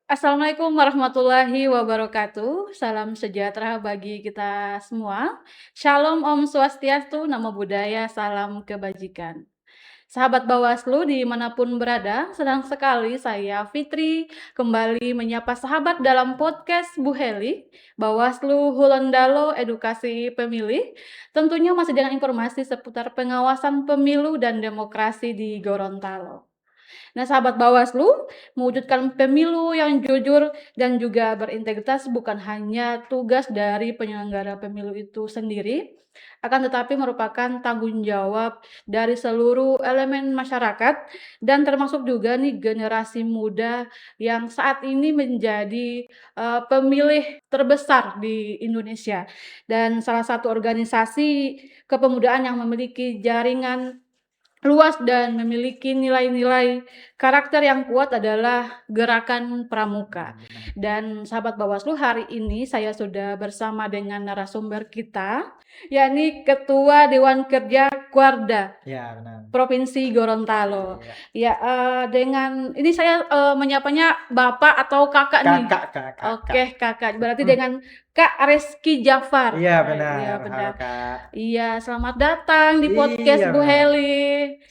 Assalamualaikum warahmatullahi wabarakatuh. Salam sejahtera bagi kita semua. Shalom Om Swastiastu, Namo Buddhaya, salam kebajikan. Sahabat Bawaslu dimanapun berada, senang sekali saya Fitri kembali menyapa sahabat dalam podcast Bu Heli, Bawaslu Hulendalo Edukasi Pemilih, tentunya masih dengan informasi seputar pengawasan pemilu dan demokrasi di Gorontalo. Nah, sahabat Bawaslu, mewujudkan pemilu yang jujur dan juga berintegritas bukan hanya tugas dari penyelenggara pemilu itu sendiri, akan tetapi merupakan tanggung jawab dari seluruh elemen masyarakat dan termasuk juga nih generasi muda yang saat ini menjadi pemilih terbesar di Indonesia dan salah satu organisasi kepemudaan yang memiliki jaringan luas dan memiliki nilai-nilai karakter yang kuat adalah Gerakan Pramuka. Benar. Dan sahabat Bawaslu, hari ini saya sudah bersama dengan narasumber kita, yakni Ketua Dewan Kerja Kuarda Ya, benar. Provinsi Gorontalo. Iya. Ya, dengan ini saya menyapanya Bapak atau Kakak nih. Kakak. Oke, Kakak. Berarti dengan Kak Reski Jafar. Iya, Iya, benar. Halo, benar. Kak. Iya, selamat datang di podcast Iya, Bu benar. Heli.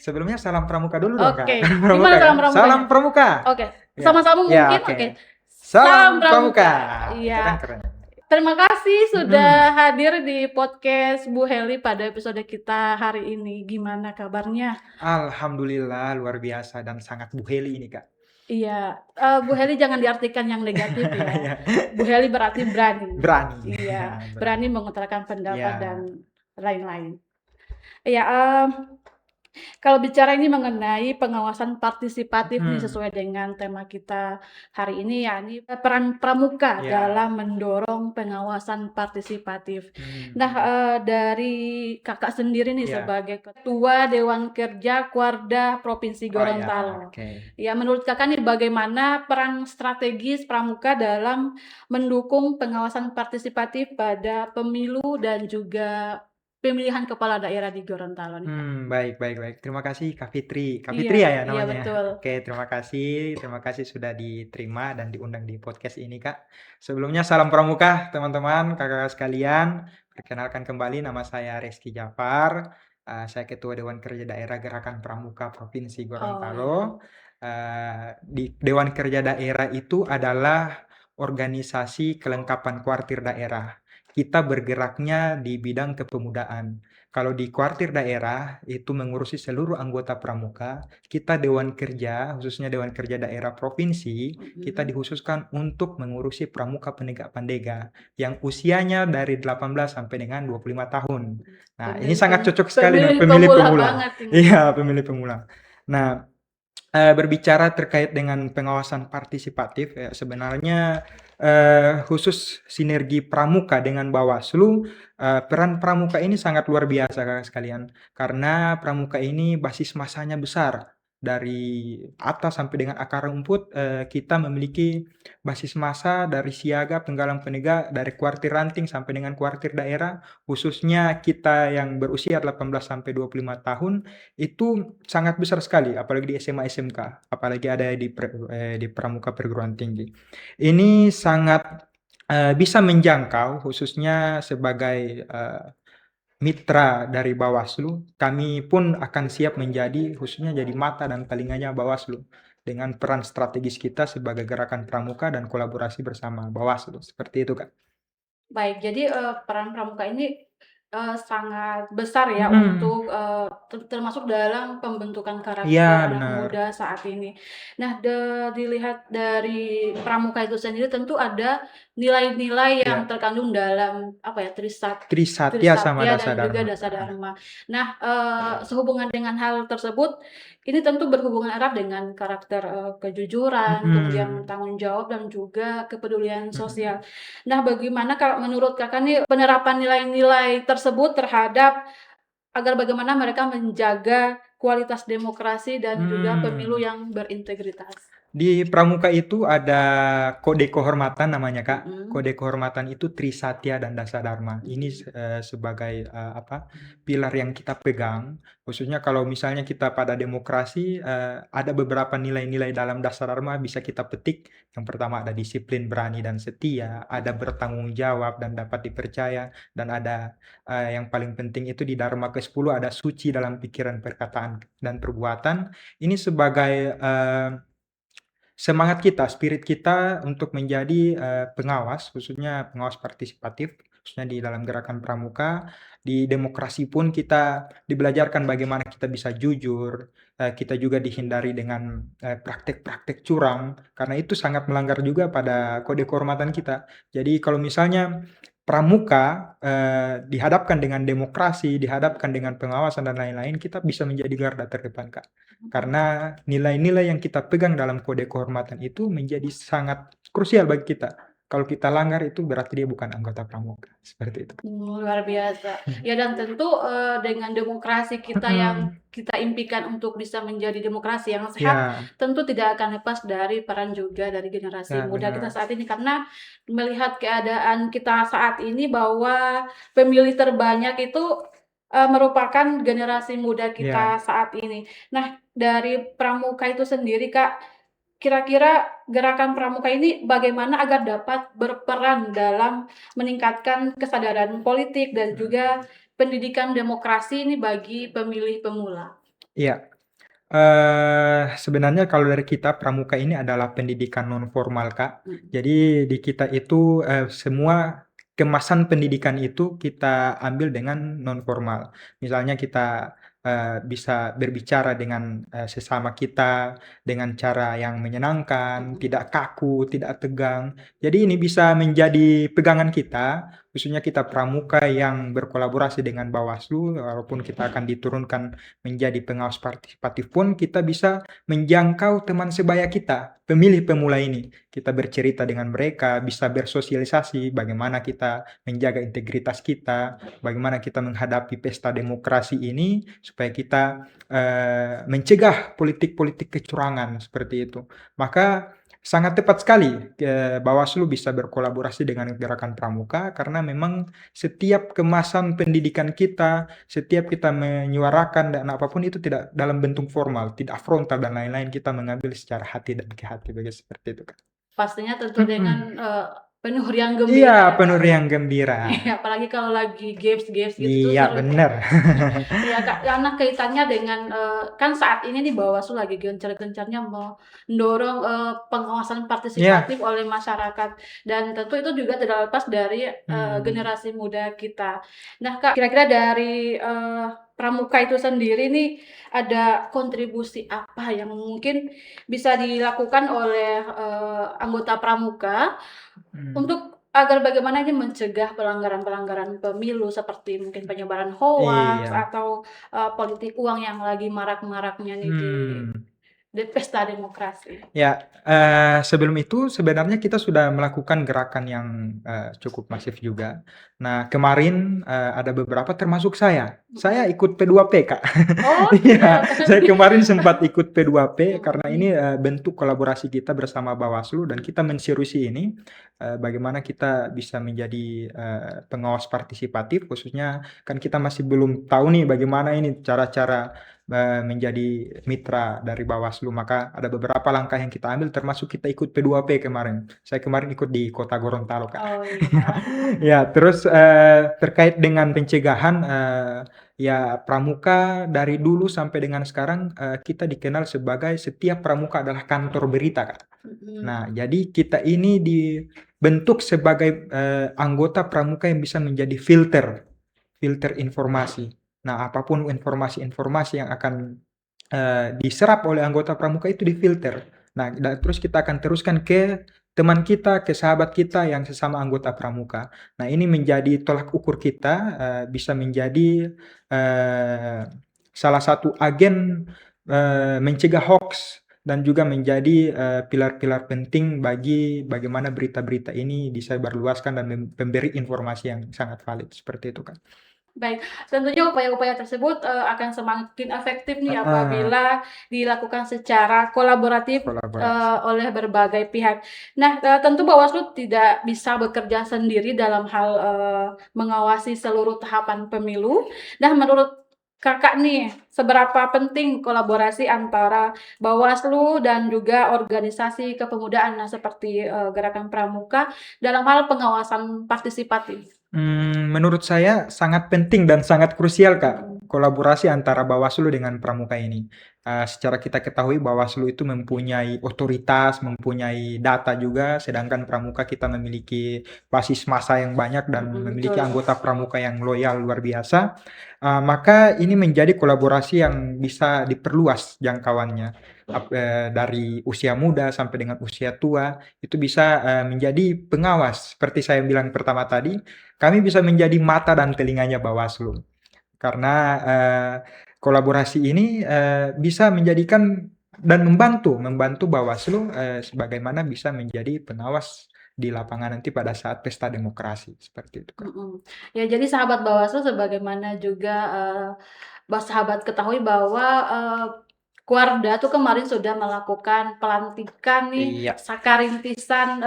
Sebelumnya salam pramuka dulu dong, Kak. Oke, Salam gimana pramuka, salam kan? pramukanya? Salam pramuka. Oke, Ya. sama-sama Ya, mungkin. oke. Oke. Salam Pramuka. pramuka. Itu Iya. kan keren. Terima kasih sudah Mm-mm. hadir di podcast Bu Heli pada episode kita hari ini. Gimana kabarnya? Alhamdulillah, luar biasa dan sangat buheli ini, Kak. Iya, Bu Heli jangan diartikan yang negatif ya. Ya. Bu Heli berarti berani. Berani. Iya, Berani. berani mengutarakan pendapat Ya. dan lain-lain. Iya, kalau bicara ini mengenai pengawasan partisipatif nih sesuai dengan tema kita hari ini, yakni peran pramuka Ya. dalam mendorong pengawasan partisipatif. Hmm. Nah, dari Kakak sendiri nih Ya. sebagai Ketua Dewan Kerja Kuarda Provinsi Oh, ya. Gorontalo. Oke. Ya, menurut Kakak nih bagaimana peran strategis pramuka dalam mendukung pengawasan partisipatif pada pemilu dan juga pemilihan kepala daerah di Gorontalo nih, Kak? Baik. Terima kasih Kak Fitri. Kak Iya, Fitri ya iya namanya. betul. Oke, terima kasih sudah diterima dan diundang di podcast ini, Kak. Sebelumnya salam pramuka teman-teman, kakak sekalian. Perkenalkan kembali nama saya Reski Jafar. Saya Ketua Dewan Kerja Daerah Gerakan Pramuka Provinsi Oh, Gorontalo. Di Dewan Kerja Daerah itu adalah organisasi kelengkapan kuartir daerah. Kita bergeraknya di bidang kepemudaan. Kalau di kuartir daerah itu mengurusi seluruh anggota pramuka, kita Dewan Kerja, khususnya Dewan Kerja Daerah Provinsi, kita dikhususkan untuk mengurusi pramuka penegak pandega yang usianya dari 18 sampai dengan 25 tahun. Nah, ini sangat cocok sekali dengan pemilih pemula pemula. banget ini. Iya, pemilih pemula. Nah, berbicara terkait dengan pengawasan partisipatif, ya, sebenarnya khusus sinergi pramuka dengan Bawaslu, peran pramuka ini sangat luar biasa kakak sekalian. Karena pramuka ini basis masanya besar. Dari atas sampai dengan akar rumput, kita memiliki basis massa dari siaga, penggalang penegak, dari kuartir ranting sampai dengan kuartir daerah. Khususnya kita yang berusia 18 sampai 25 tahun, itu sangat besar sekali, apalagi di SMA SMK, apalagi ada di pramuka perguruan tinggi. Ini sangat bisa menjangkau, khususnya sebagai mitra dari Bawaslu. Kami pun akan siap menjadi khususnya jadi mata dan telinganya Bawaslu dengan peran strategis kita sebagai gerakan pramuka dan kolaborasi bersama Bawaslu. Seperti itu, Kak. Baik, jadi, peran pramuka ini, sangat besar ya Hmm. untuk, termasuk dalam pembentukan Iya, karakter anak benar. muda saat ini. Nah, dilihat dari pramuka itu sendiri tentu ada nilai-nilai yang Ya. terkandung dalam, apa ya, Trisatya sama Trisatya dan juga Dasadharma. Dasadharma. Nah, sehubungan dengan hal tersebut, ini tentu berhubungan erat dengan karakter, kejujuran, kemudian tanggung jawab dan juga kepedulian sosial. Nah, bagaimana kalau menurut Kakak nih penerapan nilai-nilai tersebut terhadap agar bagaimana mereka menjaga kualitas demokrasi dan juga pemilu yang berintegritas? Di Pramuka itu ada kode kehormatan namanya, Kak. Mhm, Kode kehormatan itu Trisatya dan Dasadharma. Ini mhm, sebagai pilar yang kita pegang. Khususnya kalau misalnya kita pada demokrasi, ada beberapa nilai-nilai dalam Dasadharma bisa kita petik. Yang pertama ada disiplin, berani dan setia, ada bertanggung jawab dan dapat dipercaya, dan ada yang paling penting itu di Dharma ke-10 ada suci dalam pikiran, perkataan dan perbuatan. Ini sebagai semangat kita, spirit kita untuk menjadi pengawas, khususnya pengawas partisipatif, khususnya di dalam gerakan pramuka. Di demokrasi pun kita dibelajarkan bagaimana kita bisa jujur, kita juga dihindari dengan praktek-praktek curang, karena itu sangat melanggar juga pada kode kehormatan kita. Jadi kalau misalnya pramuka dihadapkan dengan demokrasi, dihadapkan dengan pengawasan dan lain-lain, kita bisa menjadi garda terdepan, Kak. mhm. Karena nilai-nilai yang kita pegang dalam kode kehormatan itu menjadi sangat krusial bagi kita. Kalau kita langgar itu berarti dia bukan anggota pramuka, seperti itu. Luar biasa. Ya dan tentu, dengan demokrasi kita yang Mhm, kita impikan untuk bisa menjadi demokrasi yang sehat, iya, tentu tidak akan lepas dari peran juga dari generasi ya muda kita benar. saat ini. Karena melihat keadaan kita saat ini bahwa pemilih terbanyak itu, merupakan generasi muda Iya, kita saat ini. Nah, dari Pramuka itu sendiri, Kak, kira-kira gerakan pramuka ini bagaimana agar dapat berperan dalam meningkatkan kesadaran politik dan juga mhm, pendidikan demokrasi ini bagi pemilih pemula? iya. Sebenarnya kalau dari kita pramuka ini adalah pendidikan non formal, Kak. Mhm, Jadi di kita itu, semua kemasan pendidikan itu kita ambil dengan non formal. Misalnya kita, bisa berbicara dengan, sesama kita dengan cara yang menyenangkan, mhm, tidak kaku, tidak tegang. Jadi ini bisa menjadi pegangan kita, khususnya kita pramuka yang berkolaborasi dengan Bawaslu, walaupun kita akan diturunkan menjadi pengawas partisipatif pun kita bisa menjangkau teman sebaya kita, pemilih pemula ini. Kita bercerita dengan mereka, bisa bersosialisasi bagaimana kita menjaga integritas kita, bagaimana kita menghadapi pesta demokrasi ini supaya kita mencegah politik-politik kecurangan seperti itu. Maka sangat tepat sekali Bawaslu bisa berkolaborasi dengan Gerakan Pramuka karena memang setiap kemasan pendidikan kita, setiap kita menyuarakan dan apapun itu tidak dalam bentuk formal, tidak frontal dan lain-lain, kita mengambil secara hati dan ke hati, begitu seperti itu, Kak. pastinya tentu dengan, Mhm. penuh riang Iya, gembira ya, penuh Kak, ya. riang gembira. Iya, apalagi kalau lagi games-games gitu tuh Iya, seru tuh. bener. Iya, Kak, karena kaitannya dengan, kan saat ini nih Bawaslu lagi gencar-gencarnya mendorong, pengawasan partisipatif Iya, oleh masyarakat dan tentu itu juga tidak lepas dari, mhm, generasi muda kita. Nah, Kak, kira-kira dari, Pramuka itu sendiri nih, ada kontribusi apa yang mungkin bisa dilakukan oleh, anggota Pramuka mhm. untuk agar bagaimana ini mencegah pelanggaran-pelanggaran pemilu seperti mungkin penyebaran hoaks Iya, atau, politik uang yang lagi marak-maraknya nih mmm. di pesta demokrasi. Ya, sebelum itu sebenarnya kita sudah melakukan gerakan yang, cukup masif juga. Nah, kemarin, ada beberapa termasuk saya. Saya Mhm. ikut P2P, Kak. Oh Iya, iya, saya kemarin sempat ikut P2P karena ini, mhm, bentuk kolaborasi kita bersama Bawaslu dan kita menseriusi ini, bagaimana kita bisa menjadi, pengawas partisipatif khususnya kan kita masih belum tahu nih bagaimana ini cara-cara menjadi mitra dari Bawaslu, maka ada beberapa langkah yang kita ambil termasuk kita ikut P2P kemarin. Saya kemarin ikut di Kota Gorontalo, Kak. oh iya, Ya, terus, terkait dengan pencegahan, ya pramuka dari dulu sampai dengan sekarang, kita dikenal sebagai setiap pramuka adalah kantor berita, Kak. mhm, Nah, jadi kita ini dibentuk sebagai, anggota pramuka yang bisa menjadi filter, filter informasi. Nah, apapun informasi-informasi yang akan, diserap oleh anggota pramuka itu difilter. Nah, terus kita akan teruskan ke teman kita, ke sahabat kita yang sesama anggota pramuka. Nah, ini menjadi tolak ukur kita, bisa menjadi, eee, salah satu agen, mencegah hoaks dan juga menjadi, pilar-pilar penting bagi bagaimana berita-berita ini disebarluaskan dan memberi informasi yang sangat valid, seperti itu, Kak. Baik, tentunya upaya-upaya tersebut, akan semakin efektif nih Heeh, apabila dilakukan secara kolaboratif, kolaborasi. oleh berbagai pihak. Nah, tentu Bawaslu tidak bisa bekerja sendiri dalam hal, mengawasi seluruh tahapan pemilu. Nah, menurut Kakak nih, seberapa penting kolaborasi antara Bawaslu dan juga organisasi kepemudaan, nah seperti, Gerakan Pramuka dalam hal pengawasan partisipatif? Menurut saya sangat penting dan sangat krusial, Kak, Mhm, kolaborasi antara Bawaslu dengan Pramuka ini. Secara kita ketahui Bawaslu itu mempunyai otoritas, mempunyai data juga, sedangkan Pramuka kita memiliki basis massa yang banyak dan memiliki betul. anggota Pramuka yang loyal luar biasa. Maka ini menjadi kolaborasi yang bisa diperluas jangkauannya, dari usia muda sampai dengan usia tua, itu bisa, menjadi pengawas. Seperti saya bilang pertama tadi, kami bisa menjadi mata dan telinganya Bawaslu. Karena, kolaborasi ini, bisa menjadikan dan membantu Bawaslu, sebagaimana bisa menjadi pengawas di lapangan nanti pada saat pesta demokrasi, seperti itu, Kak. Mhm. Ya jadi sahabat Bawaslu sebagaimana juga, sahabat ketahui bahwa, Kuarda tuh kemarin sudah melakukan pelantikan nih Iya, Saka Rintisan,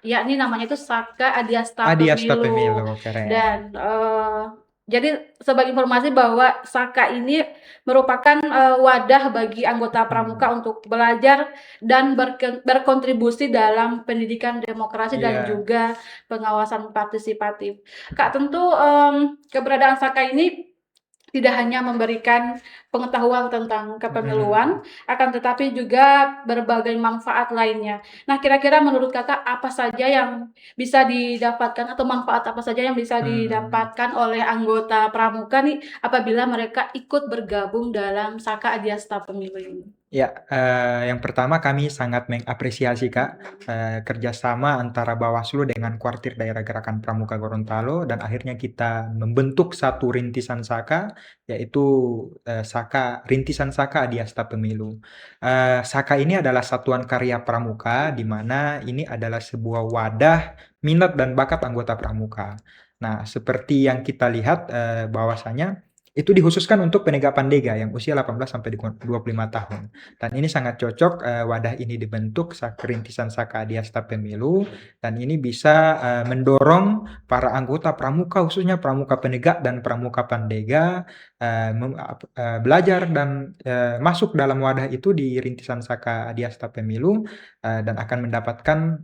yakni namanya itu Saka Adiasta Adiasta Pemilu Pemilu, keren. dan, jadi sebagai informasi bahwa Saka ini merupakan, wadah bagi anggota pramuka Mhm, untuk belajar dan berkontribusi dalam pendidikan demokrasi dan iya, juga pengawasan partisipatif. Kak, tentu, keberadaan Saka ini tidak hanya memberikan pengetahuan tentang mhm, kepemiluan, akan tetapi juga berbagai manfaat lainnya. Nah, kira-kira menurut Kakak apa saja yang bisa didapatkan atau manfaat apa saja yang bisa mmm. didapatkan oleh anggota pramuka nih apabila mereka ikut bergabung dalam Saka Adiasta Pemilu ini? Ya, yang pertama kami sangat mengapresiasi, Kak, Mhm, kerjasama antara Bawaslu dengan Kuartir Daerah Gerakan Pramuka Gorontalo dan akhirnya kita membentuk satu rintisan Saka, yaitu, Rintisan Saka Adiasta Pemilu. Saka ini adalah satuan karya pramuka, di mana ini adalah sebuah wadah minat dan bakat anggota pramuka. Nah, seperti yang kita lihat, bahwasanya itu dikhususkan untuk penegak pandega yang usia 18 sampai 25 tahun. Dan ini sangat cocok, wadah ini dibentuk Rintisan Saka Adiasta Pemilu dan ini bisa, mendorong para anggota pramuka, khususnya pramuka penegak dan pramuka pandega, belajar dan, masuk dalam wadah itu di Rintisan Saka Adiasta Pemilu, dan akan mendapatkan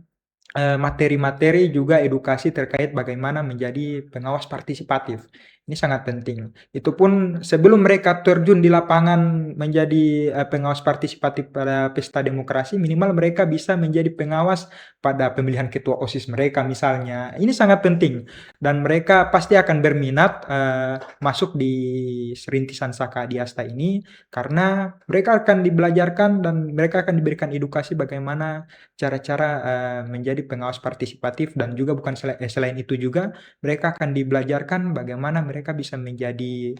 materi-materi juga edukasi terkait bagaimana menjadi pengawas partisipatif. Ini sangat penting. Itu pun sebelum mereka terjun di lapangan menjadi, pengawas partisipatif pada pesta demokrasi, minimal mereka bisa menjadi pengawas pada pemilihan ketua OSIS mereka misalnya. Ini sangat penting dan mereka pasti akan berminat, masuk di Rintisan Saka Adiasta ini karena mereka akan dibelajarkan dan mereka akan diberikan edukasi bagaimana cara-cara, menjadi pengawas partisipatif dan juga bukan selain itu juga mereka akan dibelajarkan bagaimana mereka bisa menjadi,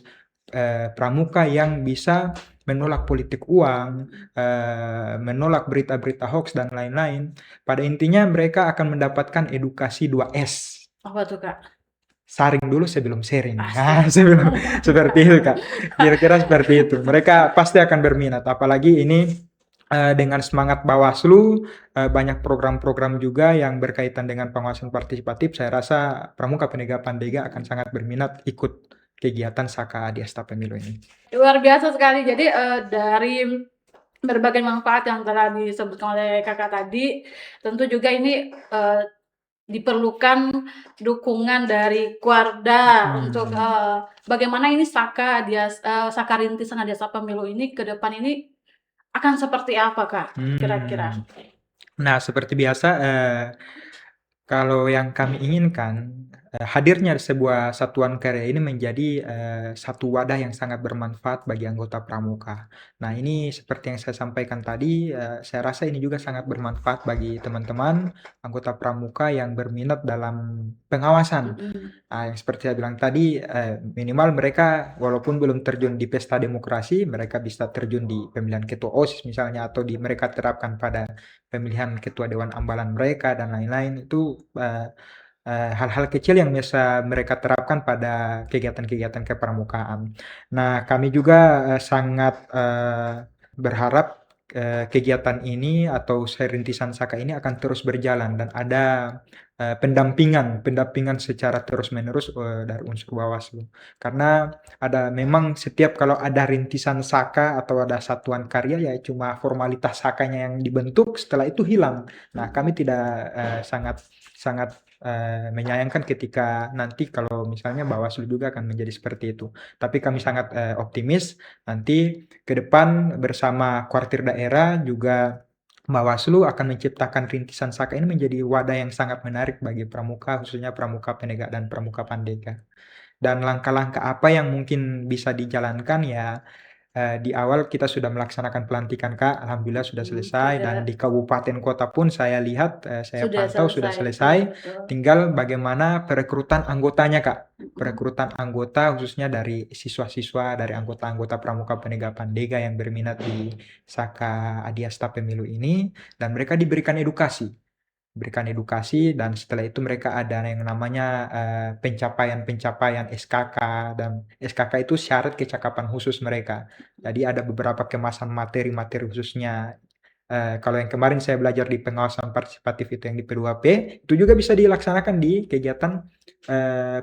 pramuka yang bisa menolak politik uang, menolak berita-berita hoaks dan lain-lain. Pada intinya mereka akan mendapatkan edukasi 2S, apa tuh, Kak? saring dulu sebelum sharing. Asik. Sebelum seperti itu, Kak. Kira-kira seperti itu. Mereka pasti akan berminat, apalagi ini, dengan semangat Bawaslu, banyak program-program juga yang berkaitan dengan pengawasan partisipatif, saya rasa Pramuka Penegak Pandega akan sangat berminat ikut kegiatan Saka Adiasta Pemilu ini. Luar biasa sekali. Jadi, dari berbagai manfaat yang telah disebutkan oleh Kakak tadi, tentu juga ini, diperlukan dukungan dari Kuarda untuk, Mhm, bagaimana ini Saka Rintisan Adiasta Pemilu ini ke depan ini akan seperti apa, Kak, kira-kira? mmm. Nah, seperti biasa, kalau yang kami inginkan, hadirnya sebuah satuan karya ini menjadi, satu wadah yang sangat bermanfaat bagi anggota pramuka. Nah, ini seperti yang saya sampaikan tadi, saya rasa ini juga sangat bermanfaat bagi teman-teman anggota pramuka yang berminat dalam pengawasan. Mhm, Yang seperti saya bilang tadi, minimal mereka walaupun belum terjun di pesta demokrasi, mereka bisa terjun di pemilihan ketua OSIS misalnya, atau mereka terapkan pada pemilihan ketua dewan ambalan mereka dan lain-lain. Itu, hal-hal kecil yang bisa mereka terapkan pada kegiatan-kegiatan kepramukaan. Nah, kami juga sangat berharap kegiatan ini atau rintisan Saka ini akan terus berjalan dan ada pendampingan secara terus-menerus dari unsur Bawaslu. Karena memang setiap kalau ada rintisan Saka atau ada satuan karya ya cuma formalitas Sakanya yang dibentuk, setelah itu hilang. Nah, kami tidak sangat sangat menyayangkan ketika nanti kalau misalnya Bawaslu juga akan menjadi seperti itu. Tapi kami sangat optimis nanti ke depan bersama kuartir daerah juga Bawaslu akan menciptakan rintisan Saka ini menjadi wadah yang sangat menarik bagi pramuka, khususnya pramuka penegak dan pramuka pandega. Dan langkah-langkah apa yang mungkin bisa dijalankan ya, di awal kita sudah melaksanakan pelantikan Kak, alhamdulillah sudah selesai dan di kabupaten kota pun saya lihat, saya Sudah pantau sudah selesai, selesai, betul. tinggal bagaimana perekrutan anggotanya Kak. Perekrutan anggota khususnya dari siswa-siswa, dari anggota-anggota pramuka penegak pandega yang berminat di Saka Adiasta Pemilu ini, dan mereka diberikan edukasi dan setelah itu mereka ada yang namanya pencapaian-pencapaian SKK, dan SKK itu syarat kecakapan khusus mereka. Jadi ada beberapa kemasan materi-materi khususnya. Kalau yang kemarin saya belajar di pengawasan partisipatif itu yang di P2P, itu juga bisa dilaksanakan di kegiatan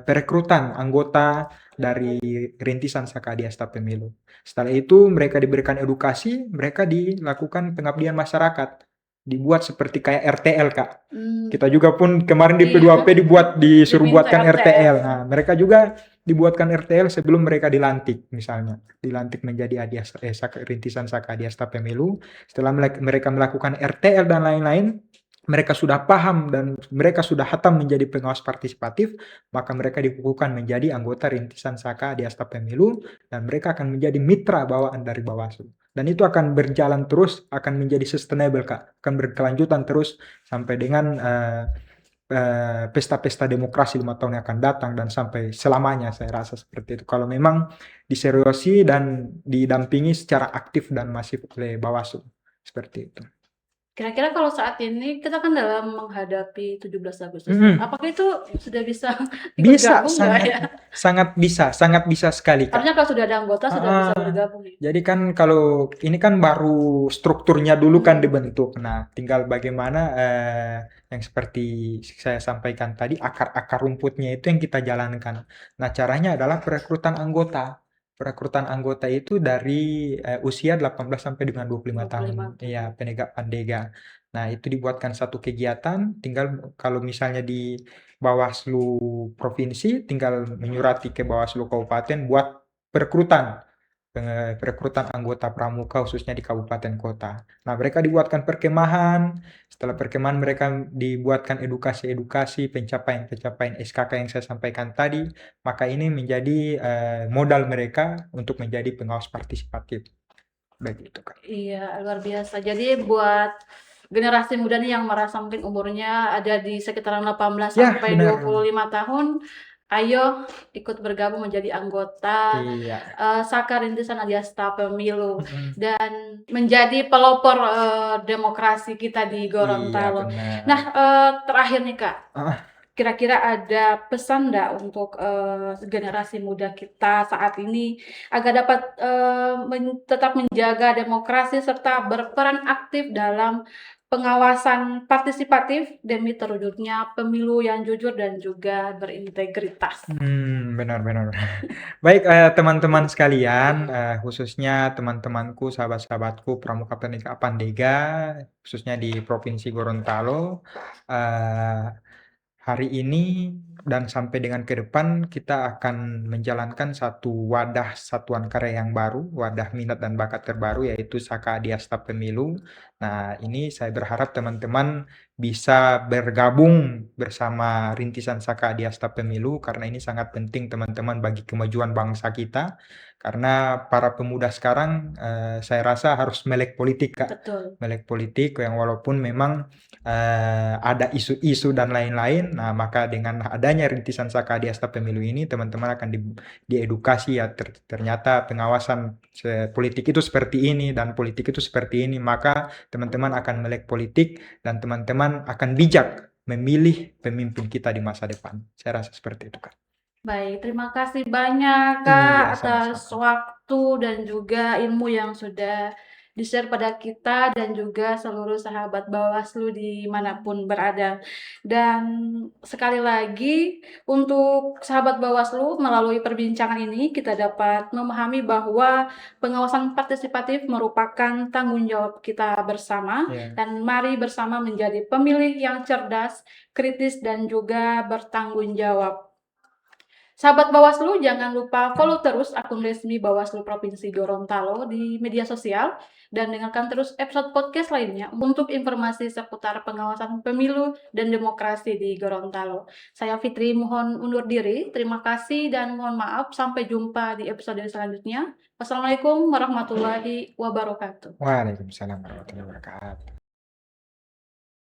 perekrutan anggota dari rintisan Saka Adiasta Pemilu. Setelah itu mereka diberikan edukasi, mereka dilakukan pengabdian masyarakat. Dibuat seperti kayak RTL Kak. Kita juga pun kemarin di P2P disuruh buatkan RTL. Nah, mereka juga dibuatkan RTL sebelum mereka dilantik misalnya. Dilantik menjadi rintisan Saka Adiasta Pemilu. Setelah mereka melakukan RTL dan lain-lain, mereka sudah paham dan mereka sudah hatam menjadi pengawas partisipatif, maka mereka dikukuhkan menjadi anggota rintisan Saka Adiasta Pemilu dan mereka akan menjadi mitra bawaan dari Bawaslu. Dan itu akan berjalan terus, akan menjadi sustainable Kak, akan berkelanjutan terus sampai dengan pesta-pesta demokrasi 5 tahun yang akan datang dan sampai selamanya, saya rasa seperti itu. Kalau memang diseriusi dan didampingi secara aktif dan masif oleh Bawaslu, seperti itu. Kira-kira kalau saat ini kita kan dalam menghadapi 17 Agustus, apakah itu sudah bisa ikut Bisa, gabung nggak ya? sangat bisa sekali Kak. Harusnya kalau sudah ada anggota sudah bisa bergabung ya? Jadi kan kalau ini kan baru strukturnya dulu kan dibentuk. Nah, tinggal bagaimana yang seperti saya sampaikan tadi, akar-akar rumputnya itu yang kita jalankan. Nah, caranya adalah perekrutan anggota. Perekrutan anggota itu dari usia 18 sampai dengan 25 tahun. Iya, penegak pandega. Nah, itu dibuatkan satu kegiatan, tinggal kalau misalnya di Bawaslu provinsi, tinggal menyurati ke Bawaslu kabupaten buat perekrutan anggota pramuka khususnya di kabupaten kota. Nah, mereka dibuatkan perkemahan, setelah perkemahan mereka dibuatkan edukasi-edukasi, pencapaian-pencapaian SKK yang saya sampaikan tadi, maka ini menjadi modal mereka untuk menjadi pengawas partisipatif. Begitu, Kak. Iya, luar biasa. Jadi buat generasi muda nih yang merasa mungkin umurnya ada di sekitaran 18 Ya, sampai benar. 25 tahun, ayo ikut bergabung menjadi anggota Iya. Saka Rintisan Adiasta Pemilu dan menjadi pelopor demokrasi kita di Iya, Gorontalo. benar. Nah, terakhir nih Kak, kira-kira ada pesan nggak untuk generasi muda kita saat ini agar dapat tetap menjaga demokrasi serta berperan aktif dalam pengawasan partisipatif demi terwujudnya pemilu yang jujur dan juga berintegritas? Benar benar. Baik, teman-teman sekalian, khususnya teman-temanku, sahabat-sahabatku pramuka penegak pandega, khususnya di Provinsi Gorontalo, hari ini dan sampai dengan ke depan kita akan menjalankan satu wadah satuan karya yang baru, wadah minat dan bakat terbaru yaitu Saka Adiasta Pemilu. Nah, ini saya berharap teman-teman bisa bergabung bersama rintisan Saka Adiasta Pemilu karena ini sangat penting teman-teman bagi kemajuan bangsa kita. Karena para pemuda sekarang saya rasa harus melek politik Kak. Betul. Melek politik yang walaupun memang ada isu-isu dan lain-lain. Nah, maka dengan adanya rintisan Saka Adiasta Pemilu ini, teman-teman akan diedukasi ya ternyata pengawasan politik itu seperti ini dan politik itu seperti ini. Maka teman-teman akan melek politik dan teman-teman akan bijak memilih pemimpin kita di masa depan. Saya rasa seperti itu, Kak. Baik, terima kasih banyak Kak Iya, atas sama-sama. waktu dan juga ilmu yang sudah di-share pada kita dan juga seluruh sahabat Bawaslu dimanapun berada. Dan sekali lagi untuk sahabat Bawaslu melalui perbincangan ini kita dapat memahami bahwa pengawasan partisipatif merupakan tanggung jawab kita bersama Iya. dan mari bersama menjadi pemilih yang cerdas, kritis dan juga bertanggung jawab. Sahabat Bawaslu, jangan lupa follow terus akun resmi Bawaslu Provinsi Gorontalo di media sosial dan dengarkan terus episode podcast lainnya untuk informasi seputar pengawasan pemilu dan demokrasi di Gorontalo. Saya Fitri mohon undur diri. Terima kasih dan mohon maaf. Sampai jumpa di episode selanjutnya. Wassalamualaikum warahmatullahi wabarakatuh. Waalaikumsalam warahmatullahi wabarakatuh.